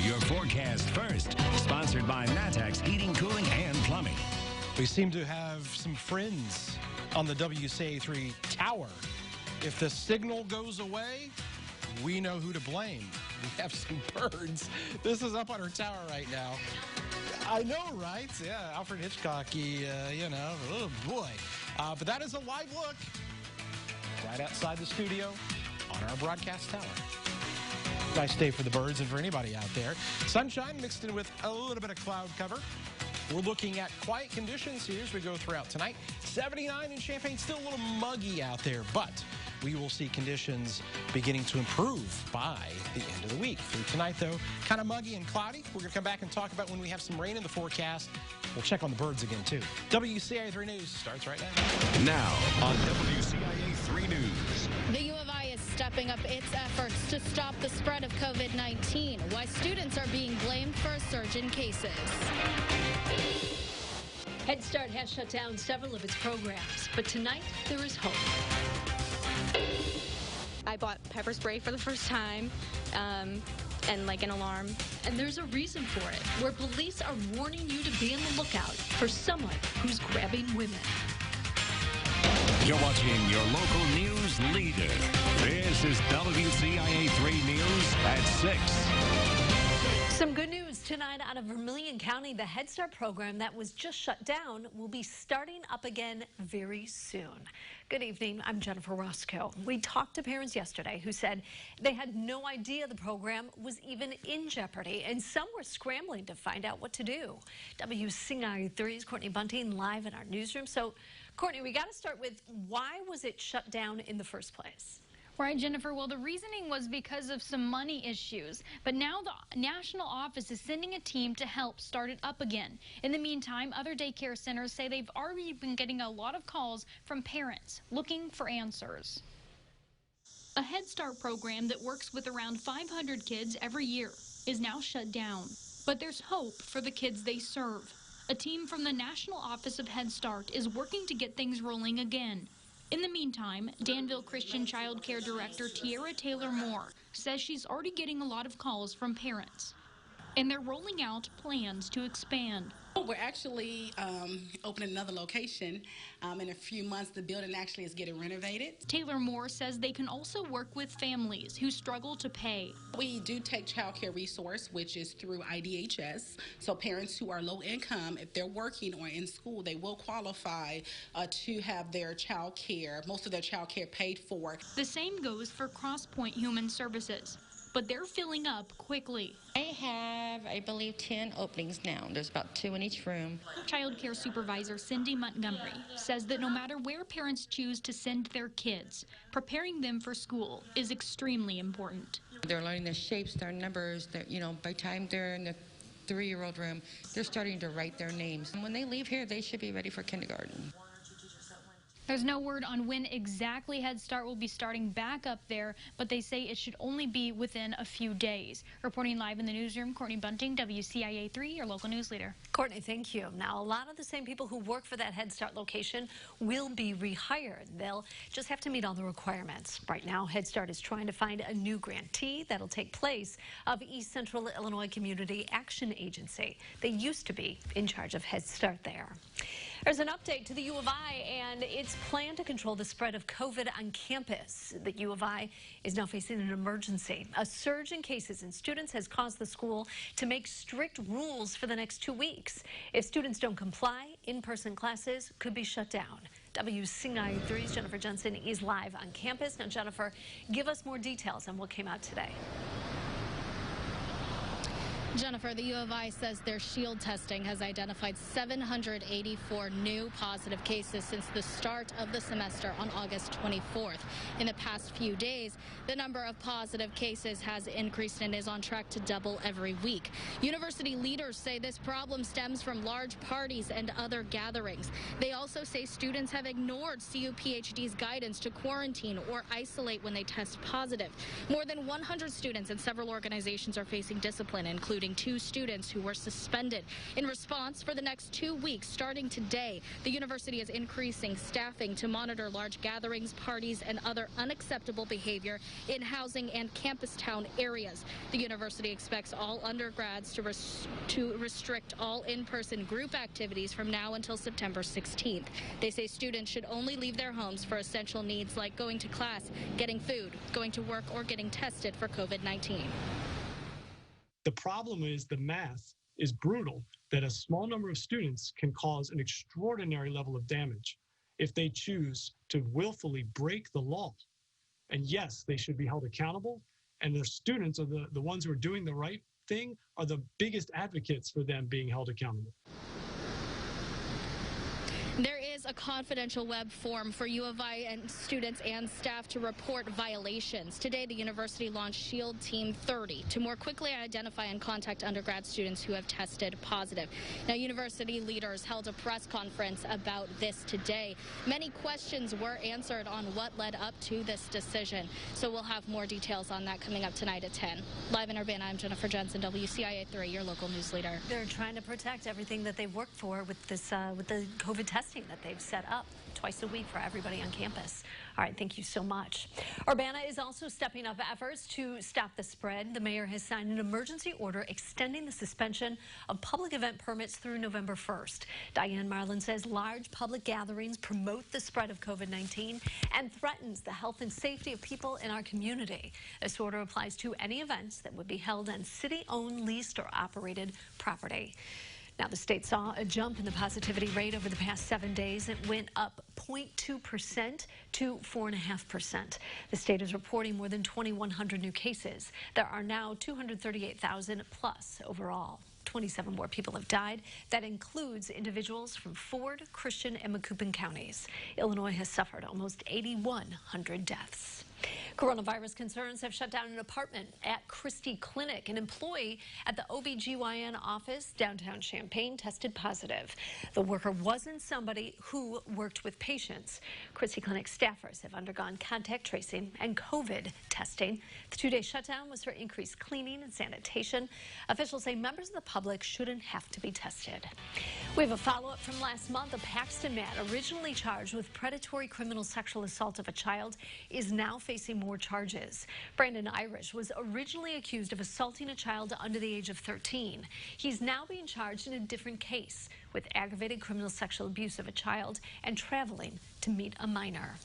your forecast first. Sponsored by Matex Heating, Cooling, and Plumbing. We seem to have some friends on the WCA3 tower. If the signal goes away, we know who to blame. We have some birds. This is up on our tower right now. I know, right? Yeah, Alfred Hitchcocky, oh boy. But that is a live look right outside the studio on our broadcast tower. Nice day for the birds and for anybody out there. Sunshine mixed in with a little bit of cloud cover. We're looking at quiet conditions here as we go throughout tonight. 79 in Champaign, still a little muggy out there, but we will see conditions beginning to improve by the end of the week. Through tonight, though, kind of muggy and cloudy. We're going to come back and talk about when we have some rain in the forecast. We'll check on the birds again, too. WCIA3 News starts right now. Now on WCIA 3 News. The U of I is stepping up its efforts to stop the spread of COVID-19. Why students are being blamed for a surge in cases. Head Start has shut down several of its programs, but tonight there is hope. I bought pepper spray for the first time and like an alarm. And there's a reason for it, where police are warning you to be on the lookout for someone who's grabbing women. You're watching your local news leader. This is WCIA 3 News at 6. Some good news tonight out of Vermilion County. The Head Start program that was just shut down will be starting up again very soon. Good evening. I'm Jennifer Roscoe. We talked to parents yesterday who said they had no idea the program was even in jeopardy, and some were scrambling to find out what to do. WCIA 3's Courtney Bunting live in our newsroom. So, Courtney, we got to start with, why was it shut down in the first place? Right, Jennifer. Well, the reasoning was because of some money issues. But now the national office is sending a team to help start it up again. In the meantime, other daycare centers say they've already been getting a lot of calls from parents looking for answers. A Head Start program that works with around 500 kids every year is now shut down. But there's hope for the kids they serve. A team from the National Office of Head Start is working to get things rolling again. In the meantime, Danville Christian Child Care Director Tiara Taylor Moore says she's already getting a lot of calls from parents, and they're rolling out plans to expand. We're actually opening another location. In a few months, the building actually is getting renovated. Taylor Moore says they can also work with families who struggle to pay. We do take child care resource, which is through IDHS. So parents who are low income, if they're working or in school, they will qualify to have their child care, most of their child care paid for. The same goes for Crosspoint Human Services, but they're filling up quickly. I have, I believe, 10 openings now. There's about 2 in each room. Child care supervisor Cindy Montgomery says that no matter where parents choose to send their kids, preparing them for school is extremely important. They're learning their shapes, their numbers, by the time they're in the 3-year-old room, they're starting to write their names. And when they leave here, they should be ready for kindergarten. There's no word on when exactly Head Start will be starting back up there, but they say it should only be within a few days. Reporting live in the newsroom, Courtney Bunting, WCIA 3, your local news leader. Courtney, thank you. Now, a lot of the same people who work for that Head Start location will be rehired. They'll just have to meet all the requirements. Right now, Head Start is trying to find a new grantee that'll take place of East Central Illinois Community Action Agency. They used to be in charge of Head Start there. There's an update to the U of I and its plan to control the spread of COVID on campus. The U of I is now facing an emergency. A surge in cases and students has caused the school to make strict rules for the next 2 weeks. If students don't comply, in-person classes could be shut down. WCIA 3's Jennifer Jensen is live on campus. Now, Jennifer, give us more details on what came out today. Jennifer, the U of I says their shield testing has identified 784 new positive cases since the start of the semester on August 24th. In the past few days, the number of positive cases has increased and is on track to double every week. University leaders say this problem stems from large parties and other gatherings. They also say students have ignored CUPHD's guidance to quarantine or isolate when they test positive. More than 100 students and several organizations are facing discipline, including including 2 students who were suspended. In response, for the next 2 weeks, starting today, the university is increasing staffing to monitor large gatherings, parties, and other unacceptable behavior in housing and campus town areas. The university expects all undergrads to restrict all in-person group activities from now until September 16th. They say students should only leave their homes for essential needs like going to class, getting food, going to work, or getting tested for COVID-19. The problem is the math is brutal, that a small number of students can cause an extraordinary level of damage if they choose to willfully break the law. And yes, they should be held accountable, and the students are the ones who are doing the right thing are the biggest advocates for them being held accountable. There is a confidential web form for U of I and students and staff to report violations. Today, the university launched SHIELD Team 30 to more quickly identify and contact undergrad students who have tested positive. Now, university leaders held a press conference about this today. Many questions were answered on what led up to this decision. So we'll have more details on that coming up tonight at 10. Live in Urbana, I'm Jennifer Jensen, WCIA 3, your local news leader. They're trying to protect everything that they've worked for with this, with the COVID testing that they've set up twice a week for everybody on campus. All right, thank you so much. Urbana is also stepping up efforts to stop the spread. The mayor has signed an emergency order extending the suspension of public event permits through November 1st. Diane Marlin says large public gatherings promote the spread of COVID-19 and threatens the health and safety of people in our community. This order applies to any events that would be held on city-owned, leased, or operated property. Now, the state saw a jump in the positivity rate over the past 7 days. It went up 0.2% to 4.5%. The state is reporting more than 2,100 new cases. There are now 238,000 plus overall. 27 more people have died. That includes individuals from Ford, Christian, and Macoupin counties. Illinois has suffered almost 8,100 deaths. Coronavirus concerns have shut down an apartment at Christie Clinic. An employee at the OB/GYN office downtown Champaign tested positive. The worker wasn't somebody who worked with patients. Christie Clinic staffers have undergone contact tracing and COVID testing. The 2-day shutdown was for increased cleaning and sanitation. Officials say members of the public shouldn't have to be tested. We have a follow-up from last month. A Paxton man originally charged with predatory criminal sexual assault of a child is now facing more charges. Brandon Irish was originally accused of assaulting a child under the age of 13. He's now being charged in a different case with aggravated criminal sexual abuse of a child and traveling to meet a minor.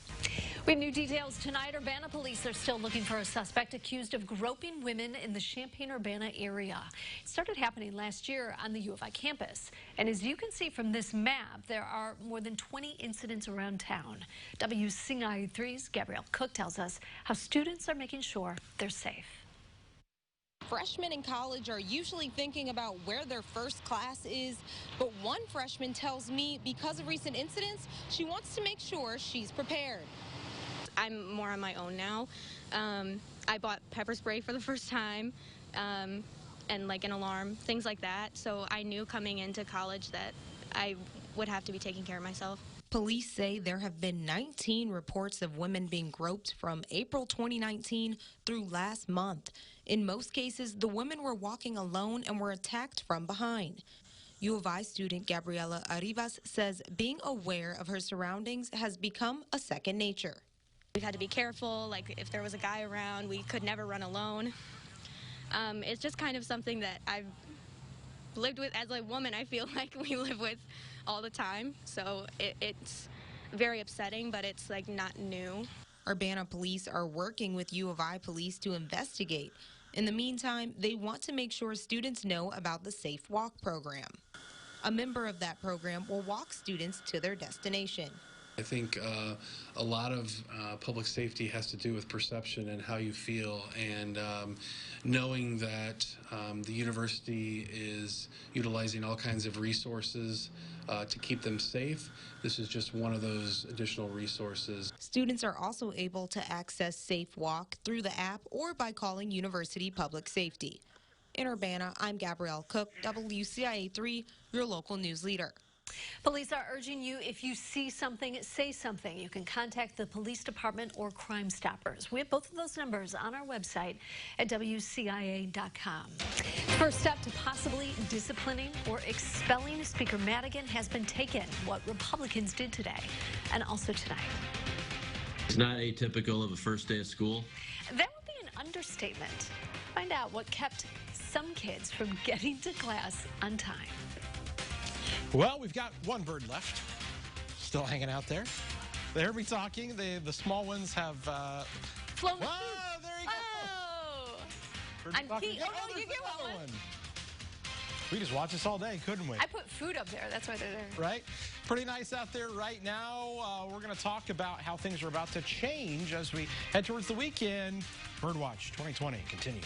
We have new details tonight. Urbana police are still looking for a suspect accused of groping women in the Champaign-Urbana area. It started happening last year on the U of I campus. And as you can see from this map, there are more than 20 incidents around town. WCIA 3's Gabrielle Cook tells us how students are making sure they're safe. Freshmen in college are usually thinking about where their first class is, but one freshman tells me because of recent incidents, she wants to make sure she's prepared. I'm more on my own now. I bought pepper spray for the first time and like an alarm, things like that. So I knew coming into college that I would have to be taking care of myself. Police say there have been 19 reports of women being groped from April 2019 through last month. In most cases, the women were walking alone and were attacked from behind. U of I student Gabriela Arribas says being aware of her surroundings has become a second nature. We've had to be careful, like if there was a guy around, we could never run alone. It's just kind of something that I've lived with as a woman. I feel like we live with all the time, so it's very upsetting, but it's like not new. Urbana police are working with U of I police to investigate. In the meantime, they want to make sure students know about the Safe Walk program. A member of that program will walk students to their destination. I think a lot of public safety has to do with perception and how you feel, and knowing that the university is utilizing all kinds of resources to keep them safe. This is just one of those additional resources. Students are also able to access Safe Walk through the app or by calling University Public Safety. In Urbana, I'm Gabrielle Cook, WCIA 3, your local news leader. Police are urging you, if you see something, say something. You can contact the police department or Crime Stoppers. We have both of those numbers on our website at WCIA.com. First step to possibly disciplining or expelling Speaker Madigan has been taken, what Republicans did today and also tonight. It's not atypical of a first day of school. That would be an understatement. Find out what kept some kids from getting to class on time. Well, we've got one bird left, still hanging out there. They heard me talking. The small ones have flown. Whoa, there you go. Oh, I'm Pete. Oh, you get one. We just watched this all day, couldn't we? I put food up there. That's why they're there. Right? Pretty nice out there right now. We're going to talk about how things are about to change as we head towards the weekend. Birdwatch 2020 continues.